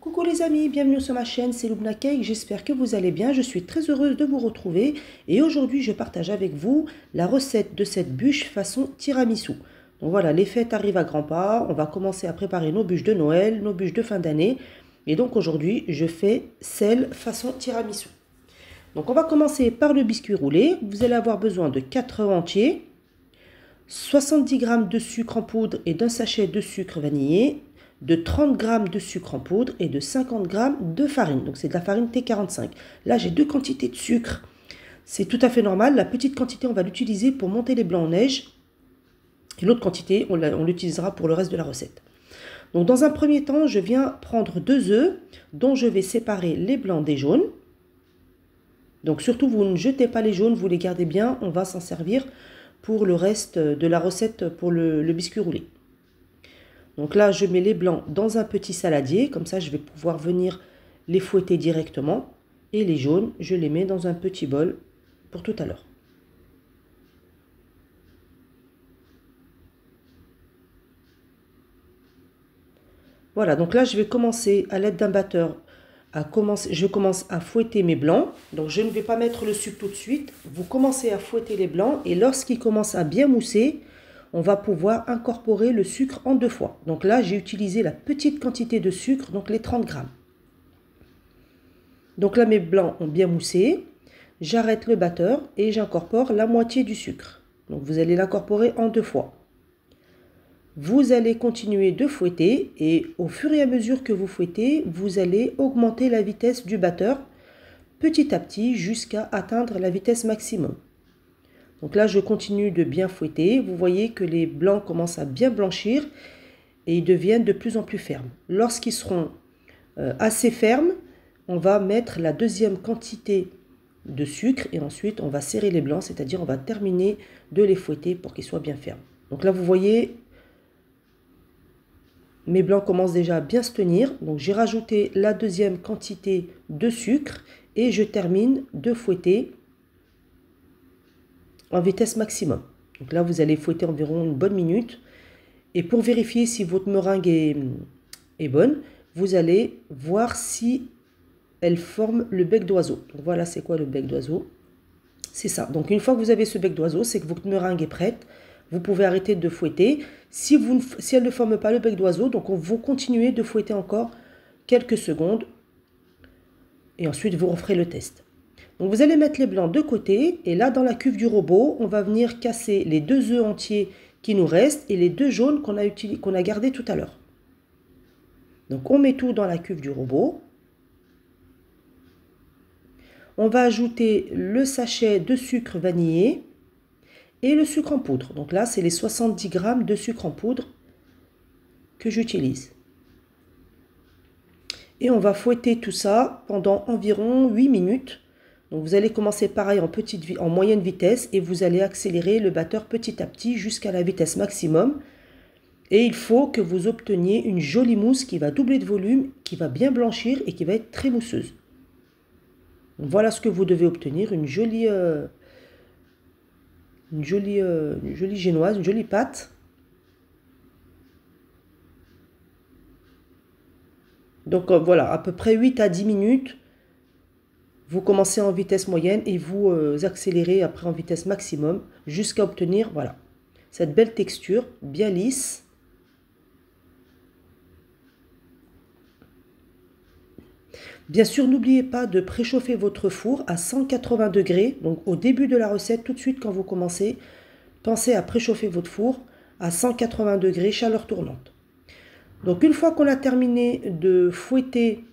Coucou les amis, bienvenue sur ma chaîne, c'est Lubna Cake, j'espère que vous allez bien, je suis très heureuse de vous retrouver et aujourd'hui je partage avec vous la recette de cette bûche façon tiramisu. Donc voilà, les fêtes arrivent à grands pas, on va commencer à préparer nos bûches de Noël, nos bûches de fin d'année et donc aujourd'hui je fais celle façon tiramisu. Donc on va commencer par le biscuit roulé, vous allez avoir besoin de 4 œufs entiers, 70 g de sucre en poudre et d'un sachet de sucre vanillé, de 30 g de sucre en poudre et de 50 g de farine. Donc c'est de la farine T45. Là j'ai deux quantités de sucre. C'est tout à fait normal. La petite quantité on va l'utiliser pour monter les blancs en neige. Et l'autre quantité on l'utilisera pour le reste de la recette. Donc dans un premier temps je viens prendre 2 œufs dont je vais séparer les blancs des jaunes. Donc surtout vous ne jetez pas les jaunes, vous les gardez bien. On va s'en servir pour le reste de la recette pour le biscuit roulé. Donc là, je mets les blancs dans un petit saladier, comme ça je vais pouvoir venir les fouetter directement. Et les jaunes, je les mets dans un petit bol pour tout à l'heure. Voilà, donc là je vais commencer à l'aide d'un batteur. Je commence à fouetter mes blancs. Donc je ne vais pas mettre le sucre tout de suite. Vous commencez à fouetter les blancs et lorsqu'ils commencent à bien mousser, on va pouvoir incorporer le sucre en 2 fois. Donc là, j'ai utilisé la petite quantité de sucre, donc les 30 g. Donc là, mes blancs ont bien moussé. J'arrête le batteur et j'incorpore la moitié du sucre. Donc vous allez l'incorporer en 2 fois. Vous allez continuer de fouetter et au fur et à mesure que vous fouettez, vous allez augmenter la vitesse du batteur petit à petit jusqu'à atteindre la vitesse maximum. Donc là, je continue de bien fouetter. Vous voyez que les blancs commencent à bien blanchir et ils deviennent de plus en plus fermes. Lorsqu'ils seront assez fermes, on va mettre la deuxième quantité de sucre et ensuite on va serrer les blancs, c'est-à-dire on va terminer de les fouetter pour qu'ils soient bien fermes. Donc là, vous voyez, mes blancs commencent déjà à bien se tenir. Donc j'ai rajouté la deuxième quantité de sucre et je termine de fouetter en vitesse maximum. Donc là, vous allez fouetter environ une bonne minute. Et pour vérifier si votre meringue est bonne, vous allez voir si elle forme le bec d'oiseau. Donc voilà, c'est quoi le bec d'oiseau? C'est ça. Donc une fois que vous avez ce bec d'oiseau, c'est que votre meringue est prête. Vous pouvez arrêter de fouetter. Si elle ne forme pas le bec d'oiseau, donc vous continuez de fouetter encore quelques secondes. Et ensuite, vous referez le test. Donc vous allez mettre les blancs de côté et là dans la cuve du robot, on va venir casser les 2 œufs entiers qui nous restent et les 2 jaunes qu'on a gardés tout à l'heure. Donc on met tout dans la cuve du robot. On va ajouter le sachet de sucre vanillé et le sucre en poudre. Donc là c'est les 70 g de sucre en poudre que j'utilise. Et on va fouetter tout ça pendant environ 8 minutes. Donc vous allez commencer pareil en moyenne vitesse et vous allez accélérer le batteur petit à petit jusqu'à la vitesse maximum. Et il faut que vous obteniez une jolie mousse qui va doubler de volume, qui va bien blanchir et qui va être très mousseuse. Donc voilà ce que vous devez obtenir, une jolie génoise, une jolie pâte. Donc voilà, à peu près 8 à 10 minutes. Vous commencez en vitesse moyenne et vous accélérez après en vitesse maximum jusqu'à obtenir voilà, cette belle texture bien lisse. Bien sûr, n'oubliez pas de préchauffer votre four à 180 degrés. Donc au début de la recette, tout de suite quand vous commencez, pensez à préchauffer votre four à 180 degrés, chaleur tournante. Donc une fois qu'on a terminé de fouetter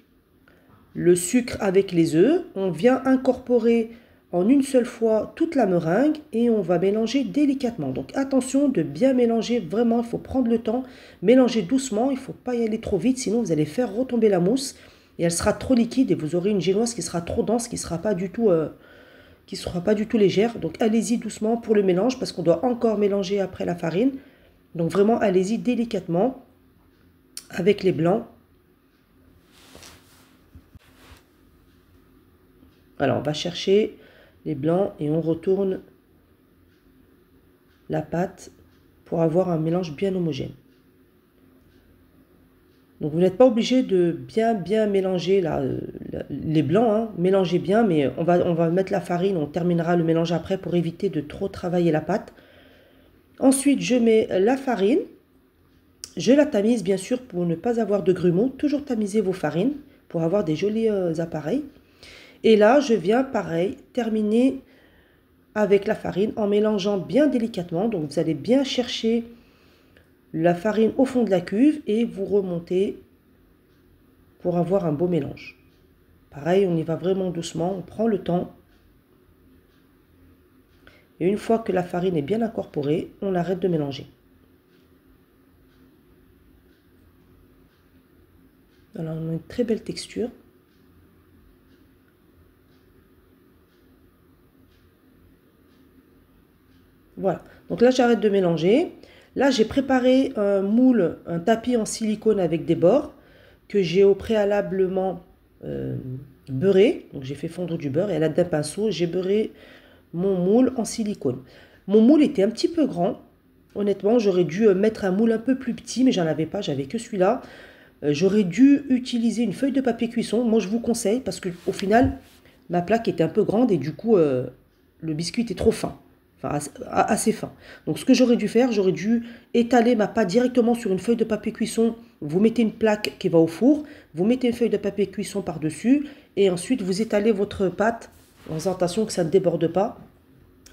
le sucre avec les œufs, on vient incorporer en une seule fois toute la meringue et on va mélanger délicatement. Donc attention de bien mélanger, vraiment il faut prendre le temps, mélanger doucement, il ne faut pas y aller trop vite, sinon vous allez faire retomber la mousse et elle sera trop liquide et vous aurez une génoise qui sera trop dense, qui ne sera pas du tout légère. Donc allez-y doucement pour le mélange parce qu'on doit encore mélanger après la farine. Donc vraiment allez-y délicatement avec les blancs. Alors, on va chercher les blancs et on retourne la pâte pour avoir un mélange bien homogène. Donc vous n'êtes pas obligé de bien mélanger là, les blancs, hein. Mélangez bien, mais on va mettre la farine, on terminera le mélange après pour éviter de trop travailler la pâte. Ensuite, je mets la farine, je la tamise bien sûr pour ne pas avoir de grumeaux. Toujours tamiser vos farines pour avoir des jolis appareils. Et là, je viens pareil terminer avec la farine en mélangeant bien délicatement. Donc vous allez bien chercher la farine au fond de la cuve et vous remontez pour avoir un beau mélange. Pareil, on y va vraiment doucement, on prend le temps. Et une fois que la farine est bien incorporée, on arrête de mélanger. Alors, on a une très belle texture. Voilà, donc là j'arrête de mélanger. Là j'ai préparé un moule, un tapis en silicone avec des bords que j'ai au préalablement beurré. Donc j'ai fait fondre du beurre et à l'aide d'un pinceau j'ai beurré mon moule en silicone. Mon moule était un petit peu grand. Honnêtement j'aurais dû mettre un moule un peu plus petit mais j'en avais pas, j'avais que celui-là. J'aurais dû utiliser une feuille de papier cuisson. Moi je vous conseille parce que au final ma plaque était un peu grande et du coup le biscuit était trop fin. Enfin, assez fin. Donc ce que j'aurais dû faire, j'aurais dû étaler ma pâte directement sur une feuille de papier cuisson. Vous mettez une plaque qui va au four, vous mettez une feuille de papier cuisson par-dessus et ensuite vous étalez votre pâte en faisant attention que ça ne déborde pas.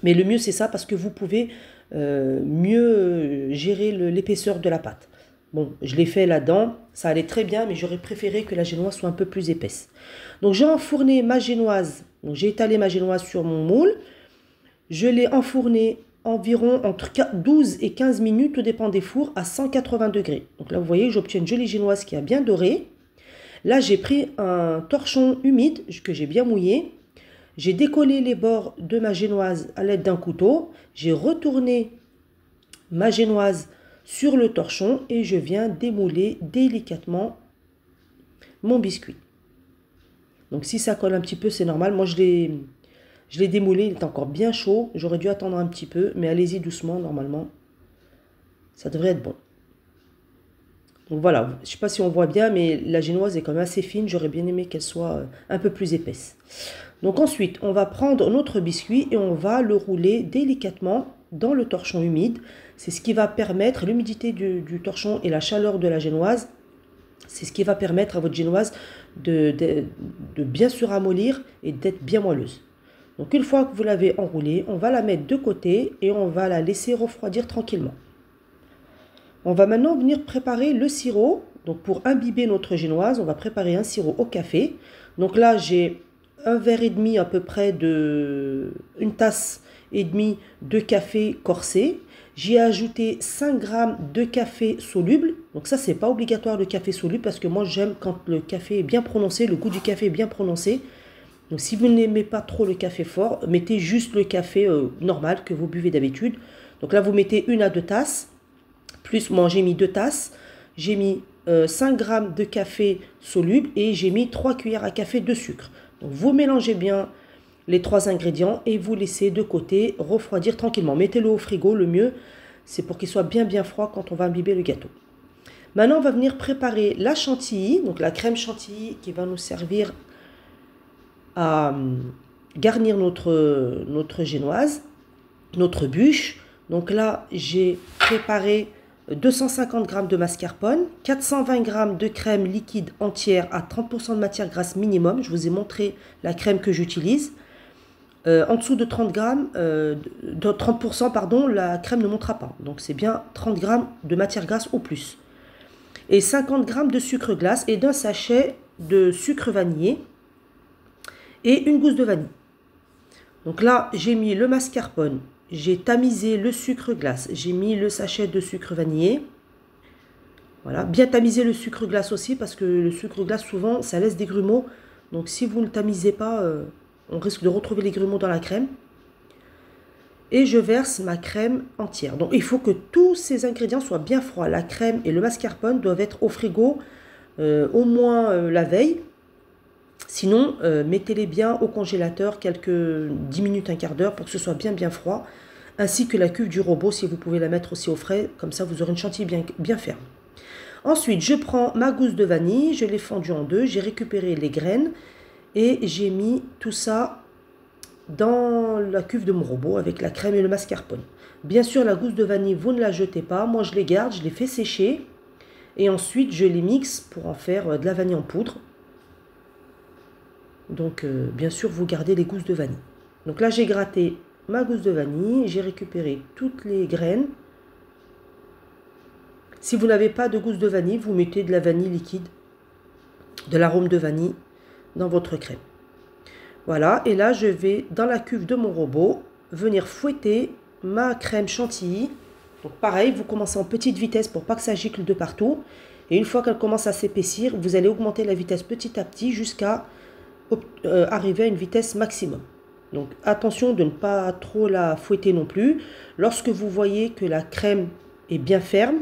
Mais le mieux c'est ça parce que vous pouvez mieux gérer l'épaisseur de la pâte. Bon, je l'ai fait là-dedans, ça allait très bien, mais j'aurais préféré que la génoise soit un peu plus épaisse. Donc j'ai enfourné ma génoise, donc j'ai étalé ma génoise sur mon moule. Je l'ai enfourné environ entre 12 et 15 minutes, tout dépend des fours, à 180 degrés. Donc là, vous voyez, j'obtiens une jolie génoise qui a bien doré. Là, j'ai pris un torchon humide que j'ai bien mouillé. J'ai décollé les bords de ma génoise à l'aide d'un couteau. J'ai retourné ma génoise sur le torchon et je viens démouler délicatement mon biscuit. Donc si ça colle un petit peu, c'est normal. Moi, je l'ai démoulé, il est encore bien chaud. J'aurais dû attendre un petit peu, mais allez-y doucement, normalement. Ça devrait être bon. Donc voilà, je ne sais pas si on voit bien, mais la génoise est quand même assez fine. J'aurais bien aimé qu'elle soit un peu plus épaisse. Donc ensuite, on va prendre notre biscuit et on va le rouler délicatement dans le torchon humide. C'est ce qui va permettre, l'humidité du torchon et la chaleur de la génoise, c'est ce qui va permettre à votre génoise de bien se ramollir et d'être bien moelleuse. Donc une fois que vous l'avez enroulée, on va la mettre de côté et on va la laisser refroidir tranquillement. On va maintenant venir préparer le sirop. Donc pour imbiber notre génoise, on va préparer un sirop au café. Donc là j'ai un verre et demi à peu près une tasse et demie de café corsé. J'y ai ajouté 5 g de café soluble. Donc ça c'est pas obligatoire le café soluble parce que moi j'aime quand le café est bien prononcé, le goût du café est bien prononcé. Donc si vous n'aimez pas trop le café fort, mettez juste le café normal que vous buvez d'habitude. Donc là vous mettez 1 à 2 tasses. Plus moi j'ai mis 2 tasses. J'ai mis 5 g de café soluble et j'ai mis 3 cuillères à café de sucre. Donc vous mélangez bien les 3 ingrédients et vous laissez de côté refroidir tranquillement. Mettez-le au frigo, le mieux c'est pour qu'il soit bien froid quand on va imbiber le gâteau. Maintenant on va venir préparer la chantilly, donc la crème chantilly qui va nous servir à garnir notre génoise, notre bûche. Donc là j'ai préparé 250 g de mascarpone, 420 g de crème liquide entière à 30% de matière grasse minimum. Je vous ai montré la crème que j'utilise. En dessous de 30%, pardon, la crème ne montera pas. Donc c'est bien 30 g de matière grasse au plus. Et 50 g de sucre glace et d'un sachet de sucre vanillé et une gousse de vanille. Donc là, j'ai mis le mascarpone, j'ai tamisé le sucre glace, j'ai mis le sachet de sucre vanillé. Voilà, bien tamiser le sucre glace aussi parce que le sucre glace souvent ça laisse des grumeaux. Donc si vous ne tamisez pas, on risque de retrouver les grumeaux dans la crème. Et je verse ma crème entière. Donc il faut que tous ces ingrédients soient bien froids. La crème et le mascarpone doivent être au frigo au moins la veille. Sinon, mettez-les bien au congélateur quelques 10 minutes, un quart d'heure pour que ce soit bien froid. Ainsi que la cuve du robot si vous pouvez la mettre aussi au frais. Comme ça vous aurez une chantilly bien ferme. Ensuite, je prends ma gousse de vanille, je l'ai fendue en deux, j'ai récupéré les graines et j'ai mis tout ça dans la cuve de mon robot avec la crème et le mascarpone. Bien sûr, la gousse de vanille, vous ne la jetez pas. Moi, je les garde, je les fais sécher. Et ensuite, je les mixe pour en faire de la vanille en poudre. Donc, bien sûr, vous gardez les gousses de vanille. Donc là, j'ai gratté ma gousse de vanille. J'ai récupéré toutes les graines. Si vous n'avez pas de gousse de vanille, vous mettez de la vanille liquide, de l'arôme de vanille dans votre crème. Voilà, et là, je vais, dans la cuve de mon robot, venir fouetter ma crème chantilly. Donc pareil, vous commencez en petite vitesse pour pas que ça gicle de partout. Et une fois qu'elle commence à s'épaissir, vous allez augmenter la vitesse petit à petit jusqu'à arriver à une vitesse maximum. Donc attention de ne pas trop la fouetter non plus. Lorsque vous voyez que la crème est bien ferme,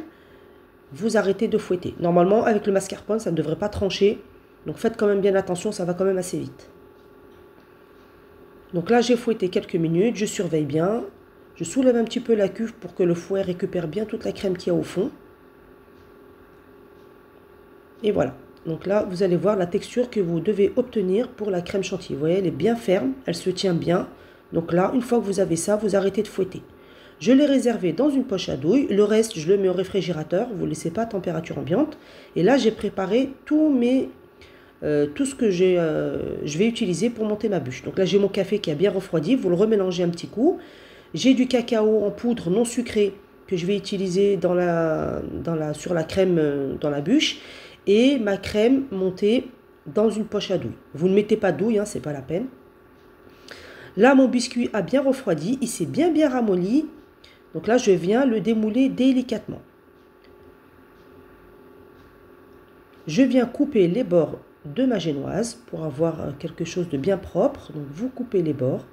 vous arrêtez de fouetter. Normalement, avec le mascarpone, ça ne devrait pas trancher. Donc faites quand même bien attention, ça va quand même assez vite. Donc là, j'ai fouetté quelques minutes, je surveille bien. Je soulève un petit peu la cuve pour que le fouet récupère bien toute la crème qu'il y a au fond. Et voilà. Donc là, vous allez voir la texture que vous devez obtenir pour la crème chantilly. Vous voyez, elle est bien ferme, elle se tient bien. Donc là, une fois que vous avez ça, vous arrêtez de fouetter. Je l'ai réservé dans une poche à douille. Le reste, je le mets au réfrigérateur. Vous ne laissez pas à température ambiante. Et là, j'ai préparé tout ce que je vais utiliser pour monter ma bûche. Donc là, j'ai mon café qui a bien refroidi. Vous le remélangez un petit coup. J'ai du cacao en poudre non sucré que je vais utiliser sur la crème dans la bûche. Et ma crème montée dans une poche à douille. Vous ne mettez pas de douille, hein, c'est pas la peine. Là, mon biscuit a bien refroidi. Il s'est bien ramolli. Donc là, je viens le démouler délicatement. Je viens couper les bords de ma génoise pour avoir quelque chose de bien propre. Donc vous coupez les bords.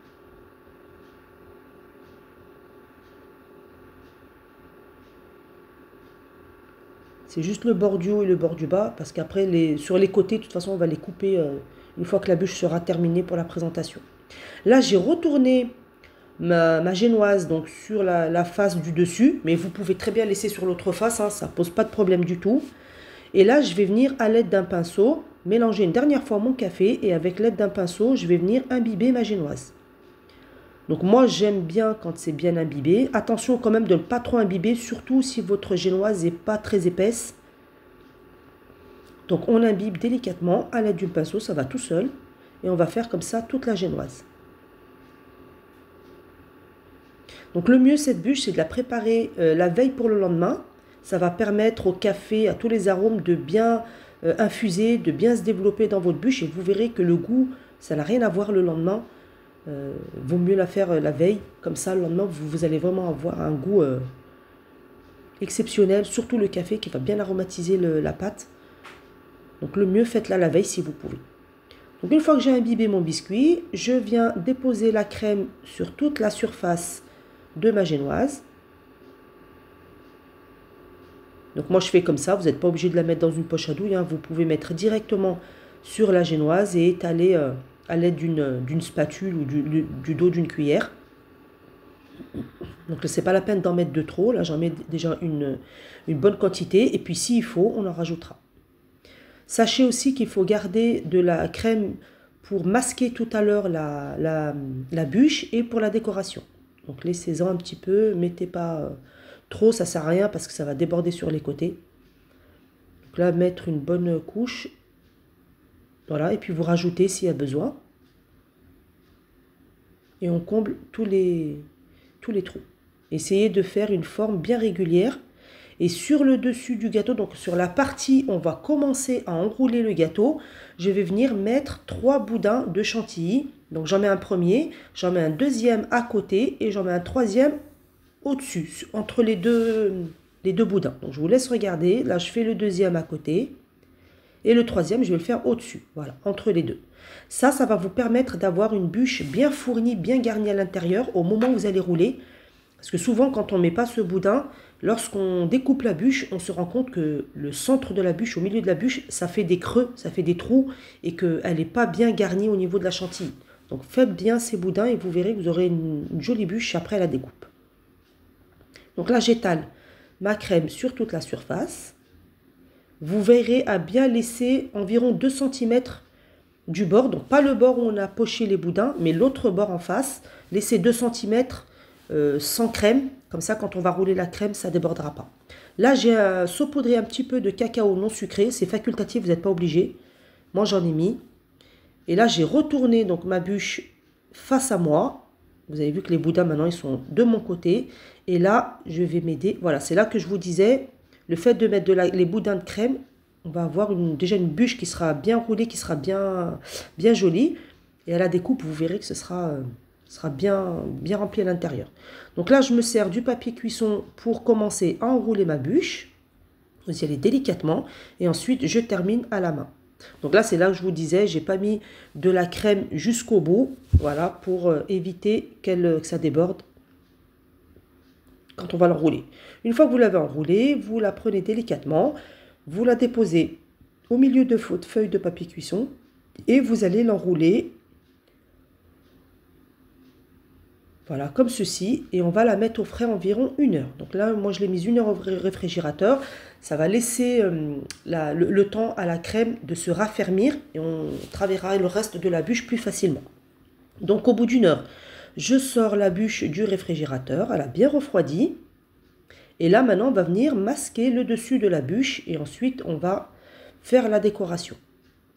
C'est juste le bord du haut et le bord du bas parce qu'après, sur les côtés, de toute façon, on va les couper une fois que la bûche sera terminée pour la présentation. Là, j'ai retourné ma génoise donc sur la face du dessus, mais vous pouvez très bien laisser sur l'autre face, hein, ça ne pose pas de problème du tout. Et là, je vais venir à l'aide d'un pinceau, mélanger une dernière fois mon café et avec l'aide d'un pinceau, je vais venir imbiber ma génoise. Donc moi, j'aime bien quand c'est bien imbibé. Attention quand même de ne pas trop imbiber, surtout si votre génoise n'est pas très épaisse. Donc on imbibe délicatement à l'aide d'un pinceau, ça va tout seul. Et on va faire comme ça toute la génoise. Donc le mieux, cette bûche, c'est de la préparer la veille pour le lendemain. Ça va permettre au café, à tous les arômes de bien infuser, de bien se développer dans votre bûche. Et vous verrez que le goût, ça n'a rien à voir le lendemain. Vaut mieux la faire la veille. Comme ça, le lendemain, vous allez vraiment avoir un goût exceptionnel. Surtout le café qui va bien aromatiser la pâte. Donc le mieux, faites-la la veille si vous pouvez. Donc une fois que j'ai imbibé mon biscuit, je viens déposer la crème sur toute la surface de ma génoise. Donc moi je fais comme ça, vous n'êtes pas obligé de la mettre dans une poche à douille, hein. Vous pouvez mettre directement sur la génoise et étaler à l'aide d'une spatule ou du dos d'une cuillère. Donc c'est pas la peine d'en mettre de trop, là j'en mets déjà une bonne quantité et puis s'il faut, on en rajoutera. Sachez aussi qu'il faut garder de la crème pour masquer tout à l'heure la bûche et pour la décoration. Donc laissez-en un petit peu, mettez pas trop, ça sert à rien parce que ça va déborder sur les côtés. Donc là, mettre une bonne couche. Voilà, et puis vous rajoutez s'il y a besoin. Et on comble tous les trous. Essayez de faire une forme bien régulière. Et sur le dessus du gâteau, donc sur la partie, on va commencer à enrouler le gâteau. Je vais venir mettre 3 boudins de chantilly. Donc j'en mets un premier, j'en mets un deuxième à côté et j'en mets un troisième au-dessus, entre les deux boudins. Donc je vous laisse regarder. Là, je fais le deuxième à côté et le troisième, je vais le faire au-dessus. Voilà, entre les deux. Ça va vous permettre d'avoir une bûche bien fournie, bien garnie à l'intérieur au moment où vous allez rouler. Parce que souvent, quand on ne met pas ce boudin, lorsqu'on découpe la bûche, on se rend compte que le centre de la bûche, au milieu de la bûche, ça fait des creux, ça fait des trous et qu'elle n'est pas bien garnie au niveau de la chantilly. Donc faites bien ces boudins et vous verrez que vous aurez une jolie bûche après la découpe. Donc là, j'étale ma crème sur toute la surface. vous veillerez à bien laisser environ 2 cm du bord. Donc pas le bord où on a poché les boudins, mais l'autre bord en face. Laissez 2 cm sans crème. Comme ça, quand on va rouler la crème, ça ne débordera pas. Là, j'ai saupoudré un petit peu de cacao non sucré. C'est facultatif, vous n'êtes pas obligé. Moi, j'en ai mis. Et là, j'ai retourné donc ma bûche face à moi. Vous avez vu que les boudins, maintenant, ils sont de mon côté. Et là, je vais m'aider. Voilà, c'est là que je vous disais, le fait de mettre les boudins de crème, on va avoir déjà une bûche qui sera bien roulée, qui sera bien jolie. Et à la découpe, vous verrez que ce sera bien rempli à l'intérieur. Donc là, je me sers du papier cuisson pour commencer à enrouler ma bûche. Vous y allez délicatement. Et ensuite, je termine à la main. Donc là, c'est là que je vous disais, j'ai pas mis de la crème jusqu'au bout. Voilà, pour éviter que ça déborde quand on va l'enrouler. Une fois que vous l'avez enroulée, vous la prenez délicatement. Vous la déposez au milieu de votre feuille de papier cuisson. Et vous allez l'enrouler. Voilà, comme ceci, et on va la mettre au frais environ 1 heure. Donc là, moi, je l'ai mise 1 heure au réfrigérateur. Ça va laisser le temps à la crème de se raffermir et on travaillera le reste de la bûche plus facilement. Donc, au bout d'1 heure, je sors la bûche du réfrigérateur. Elle a bien refroidi. Et là, maintenant, on va venir masquer le dessus de la bûche et ensuite, on va faire la décoration.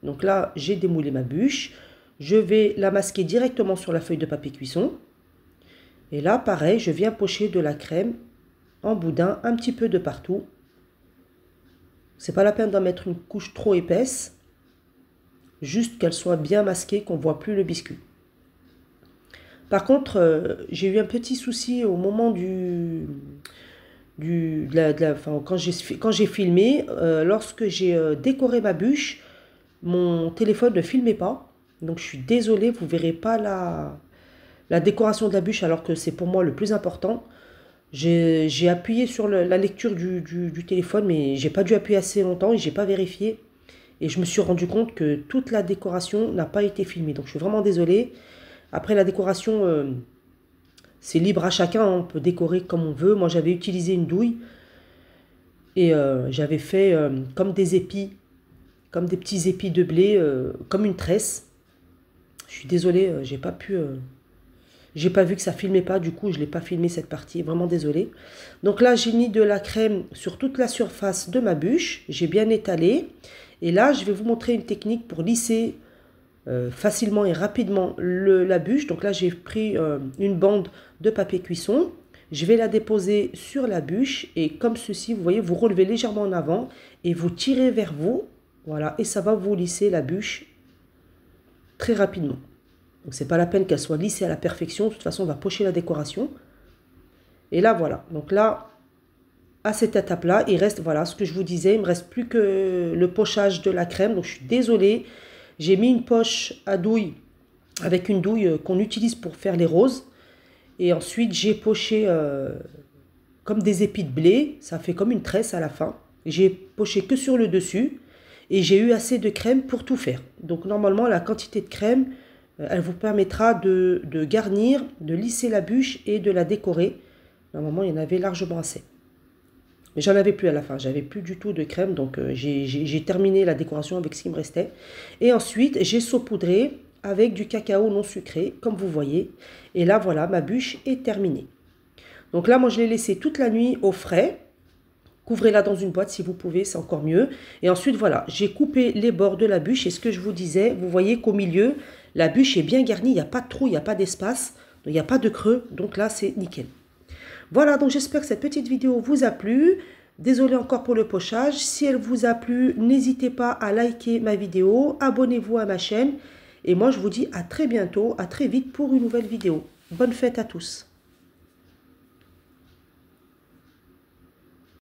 Donc là, j'ai démoulé ma bûche. Je vais la masquer directement sur la feuille de papier cuisson. Et là, pareil, je viens pocher de la crème en boudin un petit peu de partout. C'est pas la peine d'en mettre une couche trop épaisse. Juste qu'elle soit bien masquée, qu'on ne voit plus le biscuit. Par contre, j'ai eu un petit souci au moment quand j'ai filmé. Lorsque j'ai décoré ma bûche, mon téléphone ne filmait pas. Donc je suis désolée, vous ne verrez pas la décoration de la bûche, alors que c'est pour moi le plus important. J'ai appuyé sur la lecture du téléphone, mais j'ai pas dû appuyer assez longtemps et j'ai pas vérifié. Et je me suis rendu compte que toute la décoration n'a pas été filmée. Donc je suis vraiment désolée. Après, la décoration, c'est libre à chacun. On peut décorer comme on veut. Moi, j'avais utilisé une douille et j'avais fait comme des épis, comme des petits épis de blé, comme une tresse. Je suis désolée, j'ai pas vu que ça filmait pas, du coup je l'ai pas filmé cette partie, vraiment désolée. Donc là j'ai mis de la crème sur toute la surface de ma bûche, j'ai bien étalé. Et là je vais vous montrer une technique pour lisser facilement et rapidement la bûche. Donc là j'ai pris une bande de papier cuisson, je vais la déposer sur la bûche et comme ceci, vous voyez, vous relevez légèrement en avant et vous tirez vers vous, voilà, et ça va vous lisser la bûche très rapidement. Donc, c'est pas la peine qu'elle soit lissée à la perfection. De toute façon, on va pocher la décoration. Et là, voilà. Donc là, à cette étape-là, il reste, voilà, ce que je vous disais, il ne me reste plus que le pochage de la crème. Donc, je suis désolée. J'ai mis une poche à douille avec une douille qu'on utilise pour faire les roses. Et ensuite, j'ai poché comme des épis de blé. Ça fait comme une tresse à la fin. J'ai poché que sur le dessus. Et j'ai eu assez de crème pour tout faire. Donc, normalement, la quantité de crème, elle vous permettra de garnir, de lisser la bûche et de la décorer. Normalement, il y en avait largement assez. Mais j'en avais plus à la fin. J'avais plus du tout de crème. Donc, j'ai terminé la décoration avec ce qui me restait. Et ensuite, j'ai saupoudré avec du cacao non sucré, comme vous voyez. Et là, voilà, ma bûche est terminée. Donc là, moi, je l'ai laissée toute la nuit au frais. Couvrez-la dans une boîte si vous pouvez, c'est encore mieux. Et ensuite, voilà, j'ai coupé les bords de la bûche. Et ce que je vous disais, vous voyez qu'au milieu, la bûche est bien garnie. Il n'y a pas de trou, il n'y a pas d'espace. Il n'y a pas de creux. Donc là, c'est nickel. Voilà, donc j'espère que cette petite vidéo vous a plu. Désolée encore pour le pochage. Si elle vous a plu, n'hésitez pas à liker ma vidéo. Abonnez-vous à ma chaîne. Et moi, je vous dis à très bientôt, à très vite pour une nouvelle vidéo. Bonne fête à tous.